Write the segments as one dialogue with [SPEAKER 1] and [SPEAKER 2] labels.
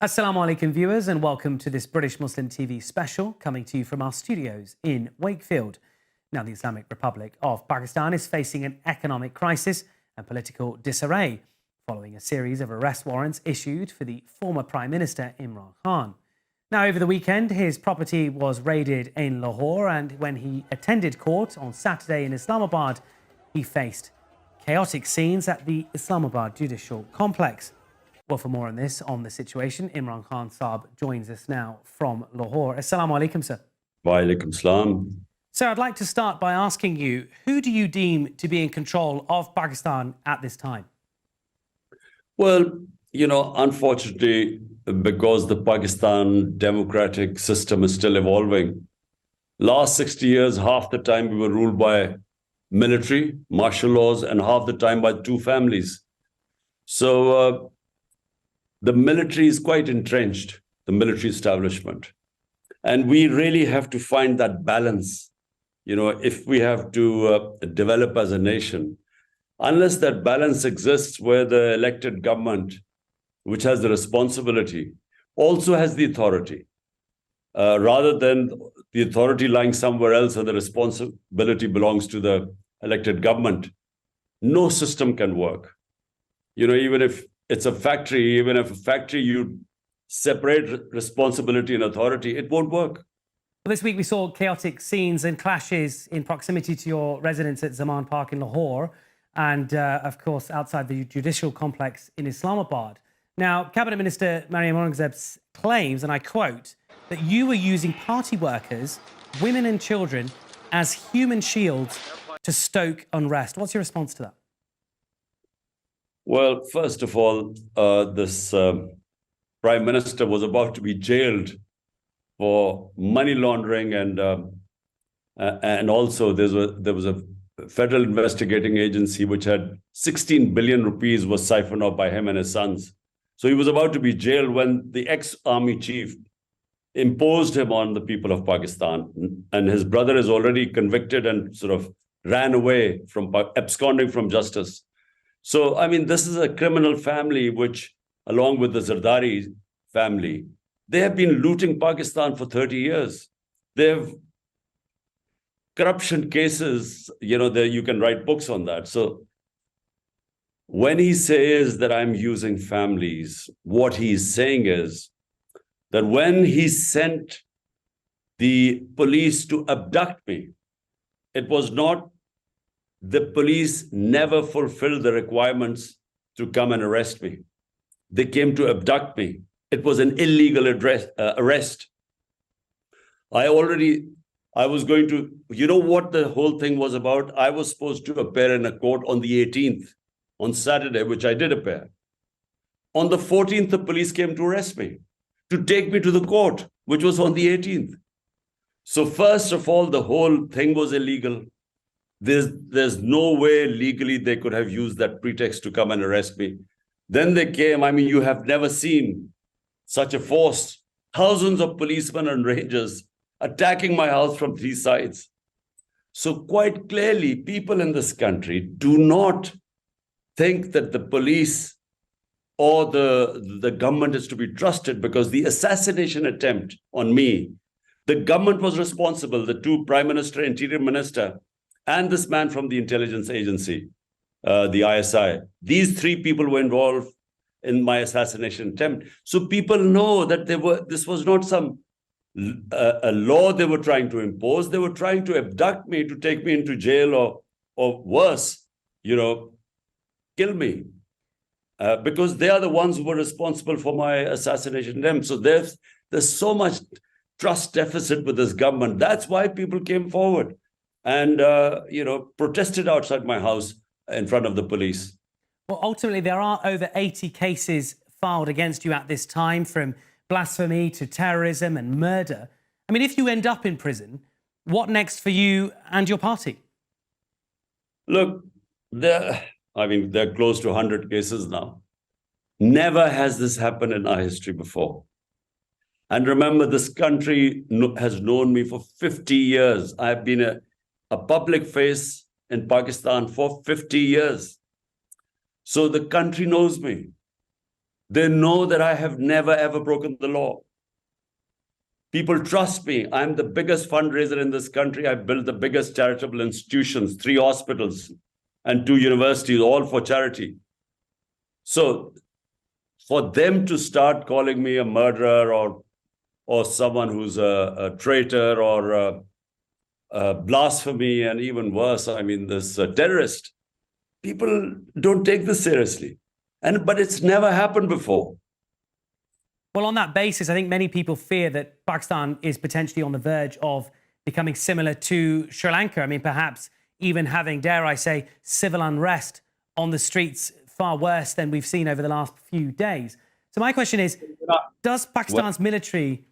[SPEAKER 1] Assalamu alaikum viewers and welcome to this British Muslim TV special coming to you from our studios in Wakefield. Now the Islamic Republic of Pakistan is facing an economic crisis and political disarray following a series of arrest warrants issued for the former Prime Minister Imran Khan. Now over the weekend his property was raided in Lahore, and when he attended court on Saturday in Islamabad he faced chaotic scenes at the Islamabad Judicial Complex. Well, for more on this, on the situation, Imran Khan Saab joins us now from Lahore. Assalamu alaikum, sir.
[SPEAKER 2] Wa alaikum salam.
[SPEAKER 1] Sir, I'd like to start by asking you, who do you deem to be in control of Pakistan at this time?
[SPEAKER 2] Well, unfortunately, because the Pakistan democratic system is still evolving, last 60 years, half the time we were ruled by military, martial laws, and half the time by two families. So the military is quite entrenched, the military establishment. And we really have to find that balance, if we have to develop as a nation. Unless that balance exists where the elected government, which has the responsibility, also has the authority, rather than the authority lying somewhere else and the responsibility belongs to the elected government, no system can work. Even if it's a factory, even if a factory you separate responsibility and authority, it won't work.
[SPEAKER 1] Well, this week we saw chaotic scenes and clashes in proximity to your residence at Zaman Park in Lahore and, of course, outside the judicial complex in Islamabad. Now, Cabinet Minister Maryam Aurangzeb claims, and I quote, that you were using party workers, women and children as human shields to stoke unrest. What's your response to that?
[SPEAKER 2] Well, first of all, this Prime Minister was about to be jailed for money laundering, and also there was a federal investigating agency which had 16 billion rupees was siphoned off by him and his sons. So he was about to be jailed when the ex-army chief imposed him on the people of Pakistan, and his brother is already convicted and sort of ran away from absconding from justice. So, this is a criminal family which, along with the Zardari family, they have been looting Pakistan for 30 years. They have corruption cases, you can write books on that. So when he says that I'm using families, what he's saying is that when he sent the police to abduct me, it was not the police never fulfilled the requirements to come and arrest me. They came to abduct me. It was an illegal arrest. I was going to, what the whole thing was about? I was supposed to appear in a court on the 18th, on Saturday, which I did appear. On the 14th, the police came to arrest me, to take me to the court, which was on the 18th. So first of all, the whole thing was illegal. There's no way legally they could have used that pretext to come and arrest me. Then they came, you have never seen such a force, thousands of policemen and rangers attacking my house from three sides. So quite clearly, people in this country do not think that the police or the government is to be trusted, because the assassination attempt on me, the government was responsible, the two Prime Minister, Interior Minister, and this man from the intelligence agency, the ISI. These three people were involved in my assassination attempt. So people know that this was not some a law they were trying to impose. They were trying to abduct me, to take me into jail, or worse, kill me. Because they are the ones who were responsible for my assassination attempt. So there's so much trust deficit with this government. That's why people came forward and protested outside my house in front of the police.
[SPEAKER 1] Well, ultimately, there are over 80 cases filed against you at this time, from blasphemy to terrorism and murder. If you end up in prison, what next for you and your party?
[SPEAKER 2] Look, there are close to 100 cases now. Never has this happened in our history before. And remember, this country has known me for 50 years. I've been a public face in Pakistan for 50 years. So the country knows me. They know that I have never, ever broken the law. People trust me. I'm the biggest fundraiser in this country. I've built the biggest charitable institutions, 3 hospitals and 2 universities, all for charity. So for them to start calling me a murderer or someone who's a traitor or a blasphemy, and even worse, I mean, this terrorist, people don't take this seriously. But it's never happened before.
[SPEAKER 1] Well, on that basis, I think many people fear that Pakistan is potentially on the verge of becoming similar to Sri Lanka. I mean, perhaps even having, dare I say, civil unrest on the streets far worse than we've seen over the last few days. So my question is, does Pakistan's military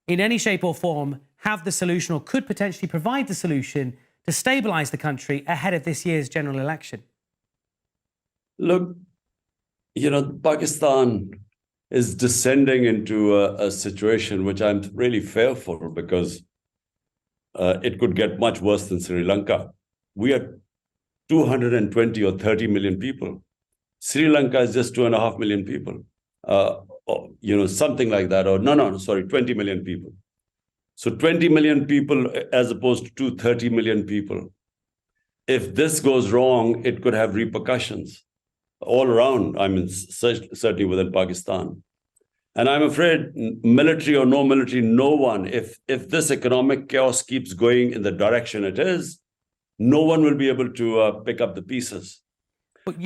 [SPEAKER 1] in any shape or form have the solution, or could potentially provide the solution to stabilize the country ahead of this year's general election?
[SPEAKER 2] Look, Pakistan is descending into a situation which I'm really fearful, because it could get much worse than Sri Lanka. We are 220 or 30 million people. Sri Lanka is just 2.5 million people, something like that. Or no, sorry, 20 million people. So 20 million people as opposed to 230 million people. If this goes wrong, it could have repercussions all around, I mean, certainly within Pakistan. And I'm afraid, military or no military, no one, if this economic chaos keeps going in the direction it is, no one will be able to pick up the pieces.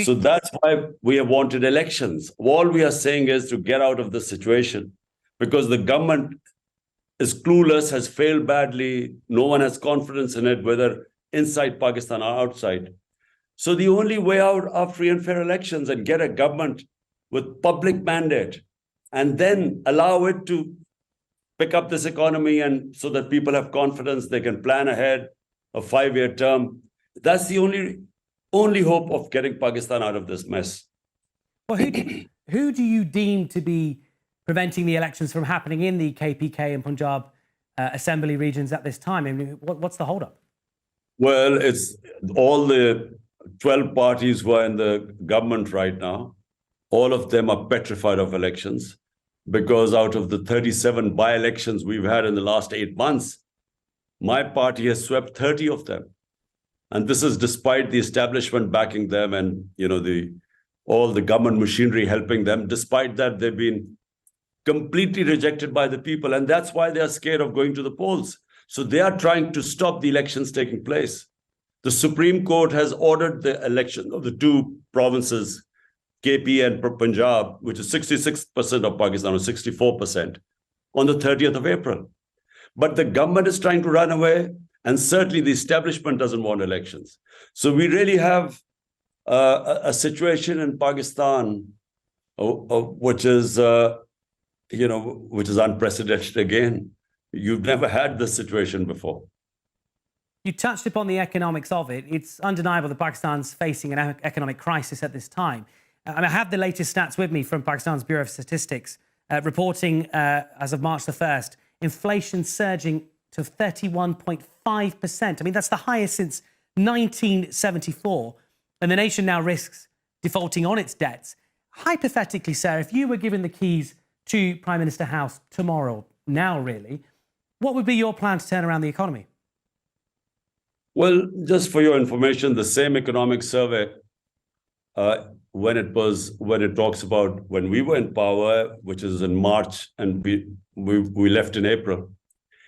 [SPEAKER 2] So that's why we have wanted elections. All we are saying is to get out of this situation, because the government is clueless, has failed badly. No one has confidence in it, whether inside Pakistan or outside. So the only way out are free and fair elections, and get a government with public mandate, and then allow it to pick up this economy, and so that people have confidence, they can plan ahead a 5-year term. That's the only hope of getting Pakistan out of this mess.
[SPEAKER 1] Well, who do you deem to be preventing the elections from happening in the KPK and Punjab assembly regions at this time? I mean, what's the holdup?
[SPEAKER 2] Well, it's all the 12 parties who are in the government right now. All of them are petrified of elections, because out of the 37 by-elections we've had in the last 8 months, my party has swept 30 of them. And this is despite the establishment backing them and, all the government machinery helping them. Despite that, they've been completely rejected by the people. And that's why they are scared of going to the polls. So they are trying to stop the elections taking place. The Supreme Court has ordered the election of the 2 provinces, KP and Punjab, which is 66% of Pakistan, or 64%, on the 30th of April. But the government is trying to run away, and certainly the establishment doesn't want elections. So we really have a situation in Pakistan which is unprecedented again. You've never had this situation before.
[SPEAKER 1] You touched upon the economics of it. It's undeniable that Pakistan's facing an economic crisis at this time. And I have the latest stats with me from Pakistan's Bureau of Statistics, reporting as of March the 1st, inflation surging to 31.5%. I mean, that's the highest since 1974. And the nation now risks defaulting on its debts. Hypothetically, sir, if you were given the keys to Prime Minister House tomorrow, now really, what would be your plan to turn around the economy?
[SPEAKER 2] Well, just for your information, the same economic survey, when it talks about when we were in power, which is in March, and we left in April.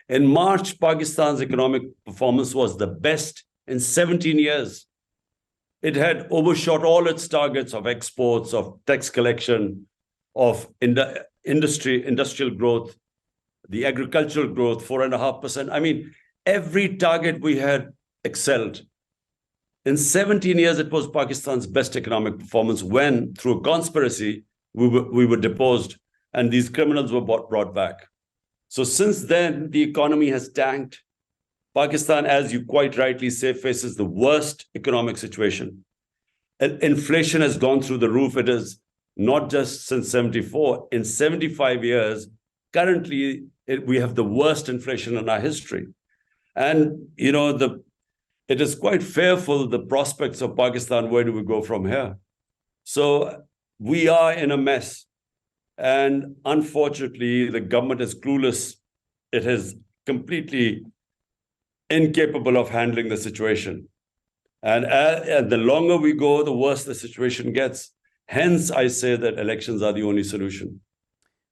[SPEAKER 2] In March, Pakistan's economic performance was the best in 17 years. It had overshot all its targets of exports, of tax collection, of industrial growth, the agricultural growth, 4.5%. I mean, every target we had excelled. In 17 years, it was Pakistan's best economic performance when, through a conspiracy, we were deposed and these criminals were brought back. So since then, the economy has tanked. Pakistan, as you quite rightly say, faces the worst economic situation. And inflation has gone through the roof. It is not just since 74. In 75 years, currently, we have the worst inflation in our history. And, it is quite fearful, the prospects of Pakistan. Where do we go from here? So we are in a mess. And unfortunately, the government is clueless. It is completely incapable of handling the situation. And the longer we go, the worse the situation gets. Hence, I say that elections are the only solution.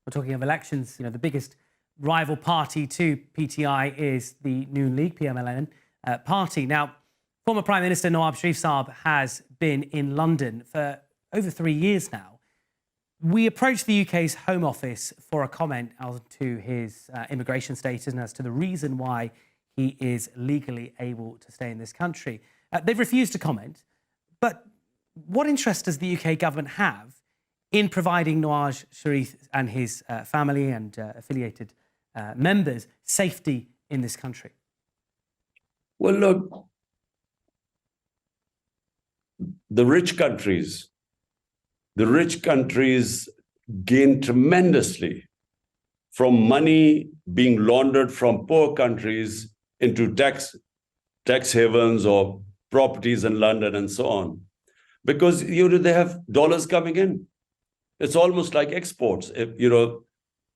[SPEAKER 1] We're talking of elections. The biggest rival party to PTI is the Noon League, PMLN party. Now, former Prime Minister Nawaz Sharif Saab has been in London for over 3 years now. We approached the UK's Home Office for a comment as to his immigration status and as to the reason why he is legally able to stay in this country. They've refused to comment. But what interest does the UK government have in providing Nawaz Sharif and his family and affiliated members safety in this country?
[SPEAKER 2] Well, look, the rich countries gain tremendously from money being laundered from poor countries into tax havens or properties in London and so on. Because they have dollars coming in. It's almost like exports.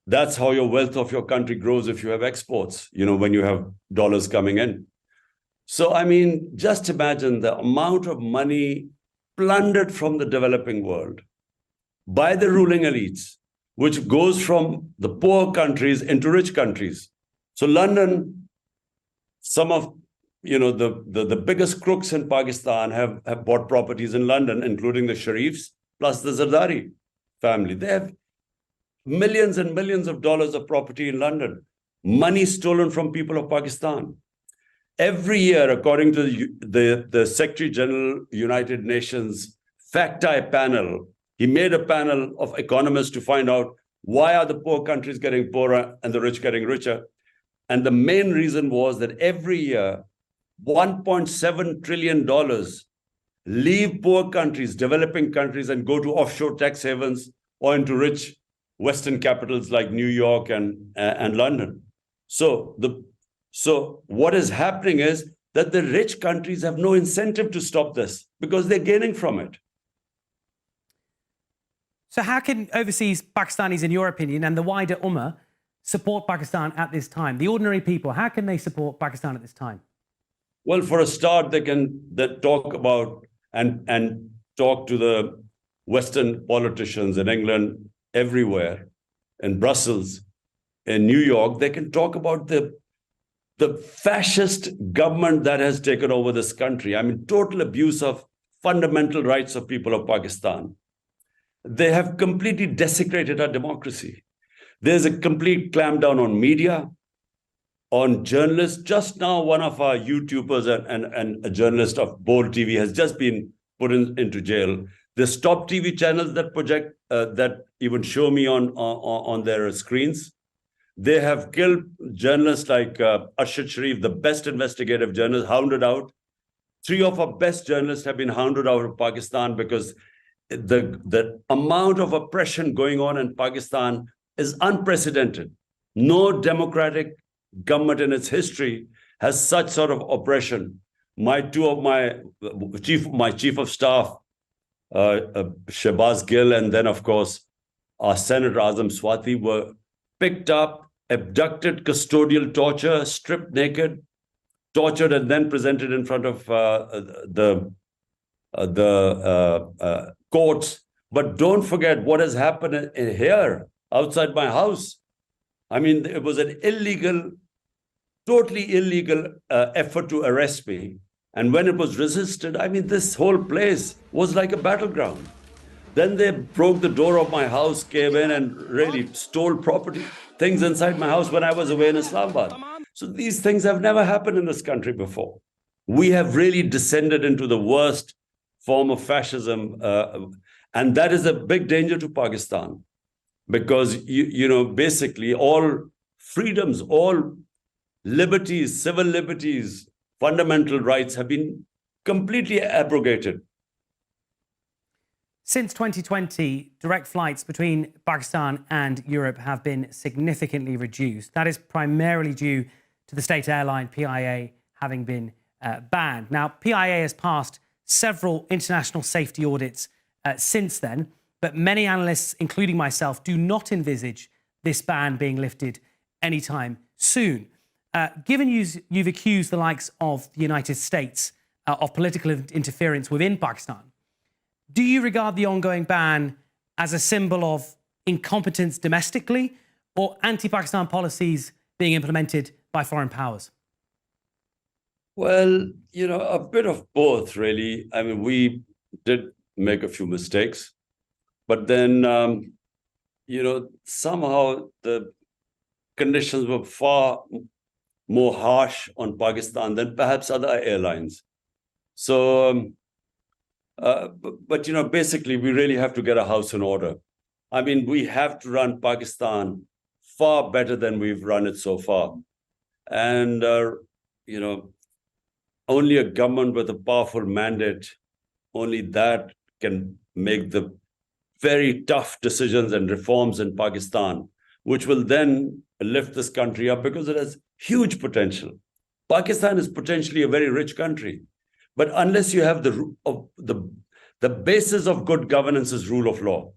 [SPEAKER 2] That's how your wealth of your country grows, if you have exports, when you have dollars coming in. So, I mean, just imagine the amount of money plundered from the developing world by the ruling elites, which goes from the poor countries into rich countries. So London, some of the biggest crooks in Pakistan have bought properties in London, including the Sharifs, plus the Zardari family. They have millions and millions of dollars of property in London, money stolen from people of Pakistan. Every year, according to the Secretary General, United Nations fact-eye panel, he made a panel of economists to find out why are the poor countries getting poorer and the rich getting richer. And the main reason was that every year, $1.7 trillion leave poor countries, developing countries, and go to offshore tax havens or into rich Western capitals like New York and London. So what is happening is that the rich countries have no incentive to stop this because they're gaining from it.
[SPEAKER 1] So how can overseas Pakistanis, in your opinion, and the wider Ummah support Pakistan at this time? The ordinary people, how can they support Pakistan at this time?
[SPEAKER 2] Well, for a start, they can talk about and talk to the Western politicians in England, everywhere, in Brussels, in New York. They can talk about the fascist government that has taken over this country. I mean, total abuse of fundamental rights of people of Pakistan. They have completely desecrated our democracy. There's a complete clampdown on media, on journalists. Just now, one of our YouTubers and a journalist of Bold TV has just been put into jail. There's top TV channels that project, that even show me on their screens. They have killed journalists like Arshad Sharif, the best investigative journalist, hounded out. 3 of our best journalists have been hounded out of Pakistan because the amount of oppression going on in Pakistan is unprecedented. No democratic government in its history has such sort of oppression. My chief of staff, Shehbaz Gill, and then of course our Senator Azam Swati were picked up, abducted, custodial torture, stripped naked, tortured, and then presented in front of the courts. But don't forget what has happened here outside my house. I mean, it was an illegal, totally illegal effort to arrest me. And when it was resisted, I mean, this whole place was like a battleground. Then they broke the door of my house, came in and really stole property, things inside my house when I was away in Islamabad. So these things have never happened in this country before. We have really descended into the worst form of fascism. And that is a big danger to Pakistan because, basically all freedoms, all liberties, civil liberties, fundamental rights have been completely abrogated.
[SPEAKER 1] Since 2020, direct flights between Pakistan and Europe have been significantly reduced. That is primarily due to the state airline PIA having been banned. Now, PIA has passed several international safety audits since then, but many analysts, including myself, do not envisage this ban being lifted anytime soon. Given you've accused the likes of the United States of political interference within Pakistan, do you regard the ongoing ban as a symbol of incompetence domestically or anti-Pakistan policies being implemented by foreign powers?
[SPEAKER 2] Well, a bit of both, really. I mean, we did make a few mistakes, but then, somehow the conditions were far more harsh on Pakistan than perhaps other airlines. So, basically, we really have to get a house in order. I mean, we have to run Pakistan far better than we've run it so far. And, only a government with a powerful mandate, only that can make the very tough decisions and reforms in Pakistan, which will then lift this country up because it has huge potential. Pakistan is potentially a very rich country, but unless you have the basis of good governance is rule of law.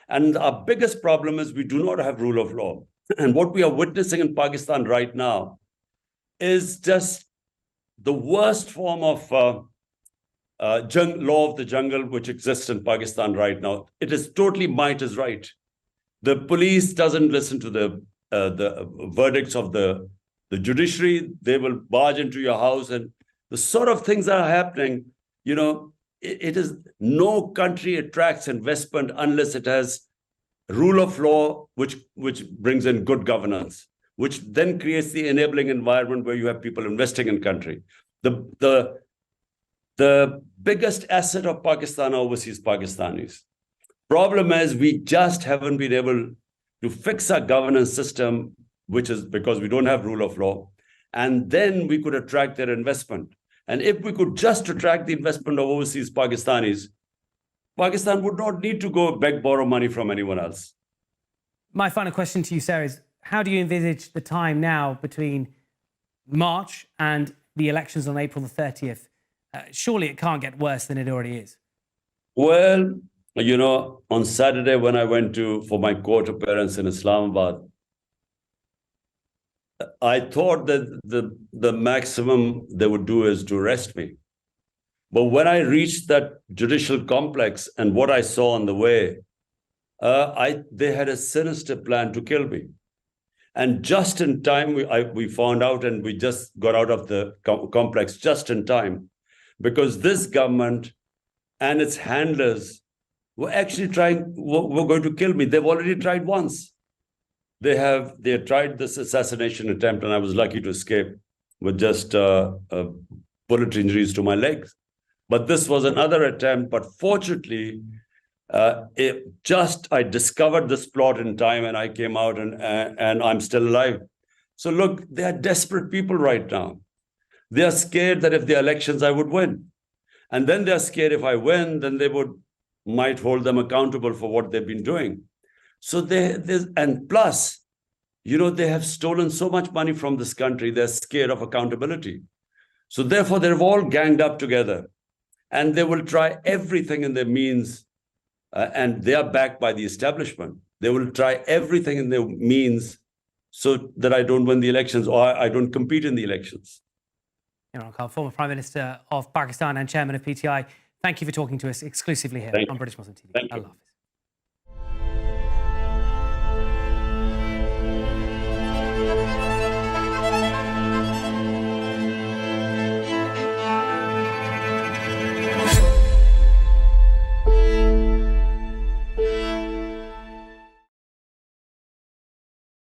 [SPEAKER 2] And our biggest problem is we do not have rule of law. And what we are witnessing in Pakistan right now is just the worst form of law of the jungle which exists in Pakistan right now. It is totally might is right. The police doesn't listen to the verdicts of the judiciary. They will barge into your house, and the sort of things that are happening, it is no country attracts investment unless it has rule of law, which brings in good governance, which then creates the enabling environment where you have people investing in country. The biggest asset of Pakistan are overseas Pakistanis. Problem is we just haven't been able to fix our governance system, which is because we don't have rule of law. And then we could attract their investment. And if we could just attract the investment of overseas Pakistanis, Pakistan would not need to go beg, borrow money from anyone else.
[SPEAKER 1] My final question to you, Sarah, is how do you envisage the time now between March and the elections on April the 30th? Surely it can't get worse than it already is.
[SPEAKER 2] Well, on Saturday when I went for my court appearance in Islamabad, I thought that the maximum they would do is to arrest me. But when I reached that judicial complex and what I saw on the way, they had a sinister plan to kill me. And just in time, we found out, and we just got out of the complex just in time, because this government and its handlers were actually were going to kill me. They've already tried once. They tried this assassination attempt, and I was lucky to escape with just bullet injuries to my legs. But this was another attempt. But fortunately, I discovered this plot in time, and I came out, and I'm still alive. So look, they are desperate people right now. They are scared that if the elections, I would win. And then they're scared if I win, then they might hold them accountable for what they've been doing. So and plus, they have stolen so much money from this country, they're scared of accountability. So therefore, they've all ganged up together, and they will try everything in their means, and they are backed by the establishment. They will try everything in their means so that I don't win the elections or I don't compete in the elections.
[SPEAKER 1] Imran Khan, former Prime Minister of Pakistan and Chairman of PTI, thank you for talking to us exclusively here on British Muslim TV.
[SPEAKER 2] Thank you.
[SPEAKER 1] Allah Hafiz.